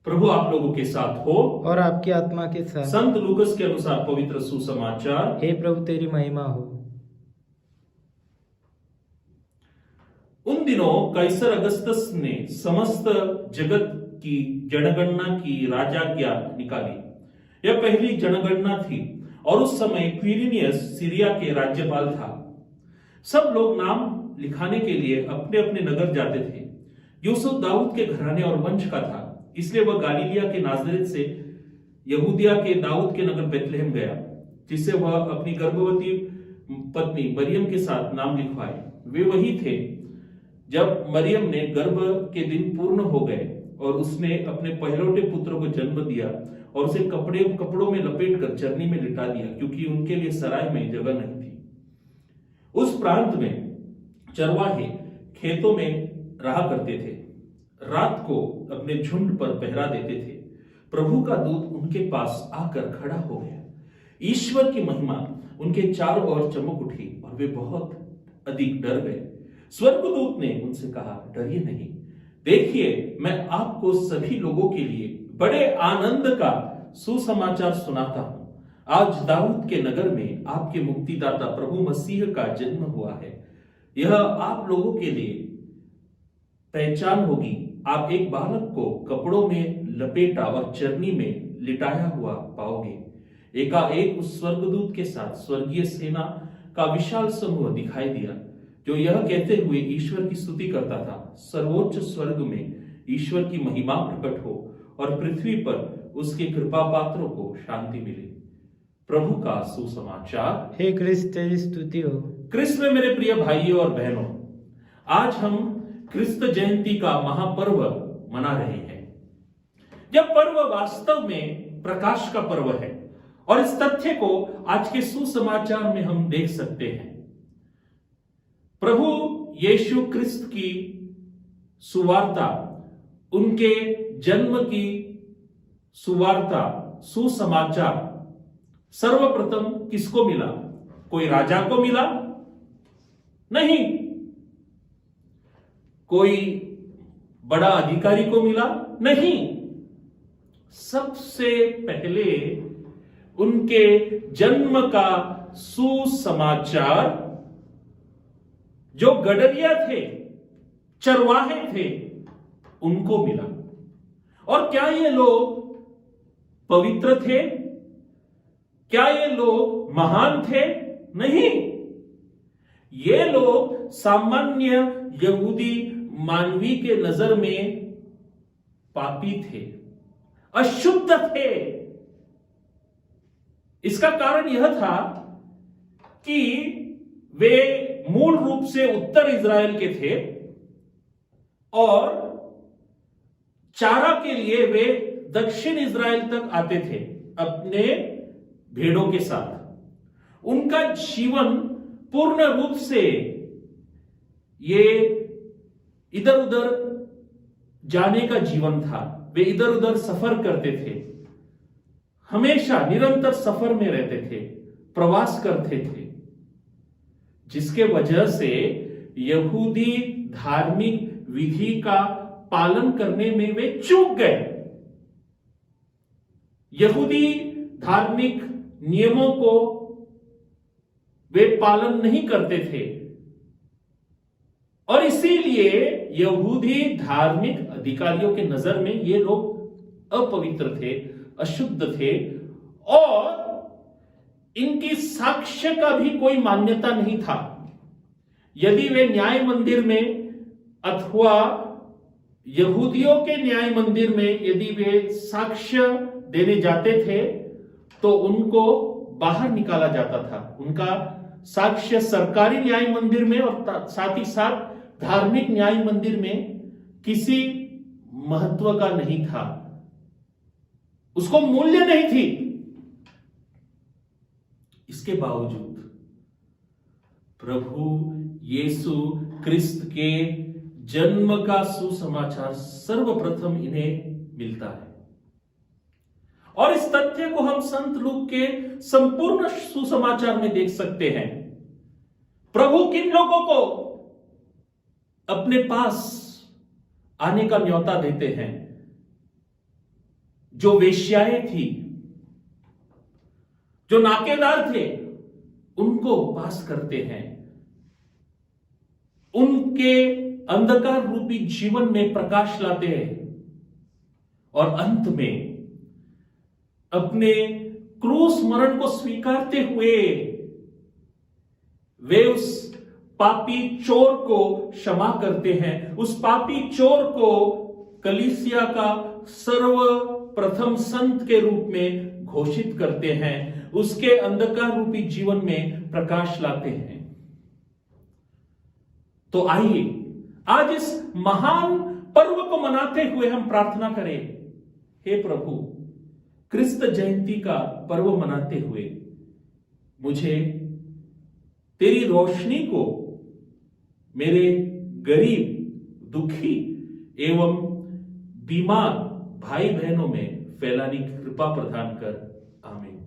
प्रभु आप लोगों के साथ हो और आपकी आत्मा के साथ। संत लूकस के अनुसार पवित्र सुसमाचार। हे प्रभु तेरी महिमा हो। उन दिनों कैसर अगस्तस ने समस्त जगत की जनगणना की राजाज्ञा निकाली। यह पहली जनगणना थी और उस समय क्विरिनियस सीरिया के राज्यपाल था। सब लोग नाम लिखाने के लिए अपने अपने नगर जाते थे। यूसुफ दाऊद के घराने और वंश का था, इसलिए वह गालिलिया के नाजरेत से यहूदिया के दाऊद के नगर बेथलेहम गया, जिससे वह अपनी गर्भवती पत्नी मरियम के साथ नाम लिखवाए। वे वही थे जब मरियम ने गर्भ के दिन पूर्ण हो गए और उसने अपने पहलौठे पुत्र को जन्म दिया और उसे कपड़ों में लपेटकर चरनी में लिटा दिया, क्योंकि उनके लिए सराय में जगह नहीं थी। उस प्रांत में चरवाहे खेतों में रहा करते थे, रात को अपने झुंड पर पहरा देते थे। प्रभु का दूत उनके पास आकर खड़ा हो गया। ईश्वर की महिमा उनके चारों ओर चमक उठी और वे बहुत अधिक डर गए। स्वर्गदूत ने उनसे कहा, डरिए नहीं, देखिए मैं आपको सभी लोगों के लिए बड़े आनंद का सुसमाचार सुनाता हूं। आज दाऊद के नगर में आपके मुक्तिदाता प्रभु मसीह का जन्म हुआ है। यह आप लोगों के लिए पहचान होगी। आप एक बालक को कपड़ों में लपेटा और चरनी में लिटाया हुआ पाओगे। एकाएक उस स्वर्गदूत के साथ स्वर्गीय सेना का विशाल समूह दिखाई दिया, जो यह कहते हुए ईश्वर की स्तुति करता था, सर्वोच्च स्वर्ग में ईश्वर की महिमा प्रकट हो और पृथ्वी पर उसके कृपा पात्रों को शांति मिले। प्रभु का सुसमाचार। हे क्रिस्त तेरी स्तुति हो। क्रिस्त में मेरे प्रिय भाइयों और बहनों, आज हम क्रिस्त जयंती का महापर्व मना रहे हैं। यह पर्व वास्तव में प्रकाश का पर्व है और इस तथ्य को आज के सुसमाचार में हम देख सकते हैं। प्रभु यीशु क्रिस्त की सुवार्ता, उनके जन्म की सुवार्ता, सुसमाचार सर्वप्रथम किसको मिला? कोई राजा को मिला? नहीं। कोई बड़ा अधिकारी को मिला? नहीं। सबसे पहले उनके जन्म का सुसमाचार जो गडरिया थे, चरवाहे थे, उनको मिला। और क्या ये लोग पवित्र थे? क्या ये लोग महान थे? नहीं। ये लोग सामान्य यहूदी मानवी के नजर में पापी थे, अशुद्ध थे। इसका कारण यह था कि वे मूल रूप से उत्तर इज़राइल के थे और चारा के लिए वे दक्षिण इज़राइल तक आते थे अपने भेड़ों के साथ। उनका जीवन पूर्ण रूप से ये इधर उधर जाने का जीवन था। वे इधर उधर सफर करते थे, हमेशा निरंतर सफर में रहते थे, प्रवास करते थे, जिसके वजह से यहूदी धार्मिक विधि का पालन करने में वे चूक गए। यहूदी धार्मिक नियमों को वे पालन नहीं करते थे और इसीलिए यहूदी धार्मिक अधिकारियों के नजर में ये लोग अपवित्र थे, अशुद्ध थे और इनकी साक्ष्य का भी कोई मान्यता नहीं था। यदि वे न्याय मंदिर में अथवा यहूदियों के न्याय मंदिर में यदि वे साक्ष्य देने जाते थे तो उनको बाहर निकाला जाता था। उनका साक्ष्य सरकारी न्याय मंदिर में और साथ ही साथ धार्मिक न्याय मंदिर में किसी महत्व का नहीं था, उसको मूल्य नहीं थी। इसके बावजूद प्रभु यीशु क्रिस्त के जन्म का सुसमाचार सर्वप्रथम इन्हें मिलता है और इस तथ्य को हम संत लूक के संपूर्ण सुसमाचार में देख सकते हैं। प्रभु किन लोगों को अपने पास आने का न्योता देते हैं? जो वेश्याएं थी, जो नाकेदार थे, उनको पास करते हैं, उनके अंधकार रूपी जीवन में प्रकाश लाते हैं और अंत में अपने क्रूस मरण को स्वीकारते हुए वे उस पापी चोर को क्षमा करते हैं। उस पापी चोर को कलीसिया का सर्वप्रथम संत के रूप में घोषित करते हैं, उसके अंधकार रूपी जीवन में प्रकाश लाते हैं। तो आइए आज इस महान पर्व को मनाते हुए हम प्रार्थना करें, हे प्रभु, क्रिस्त जयंती का पर्व मनाते हुए मुझे तेरी रोशनी को मेरे गरीब, दुखी एवं बीमार भाई बहनों में फैलाने की कृपा प्रदान कर। आमीन।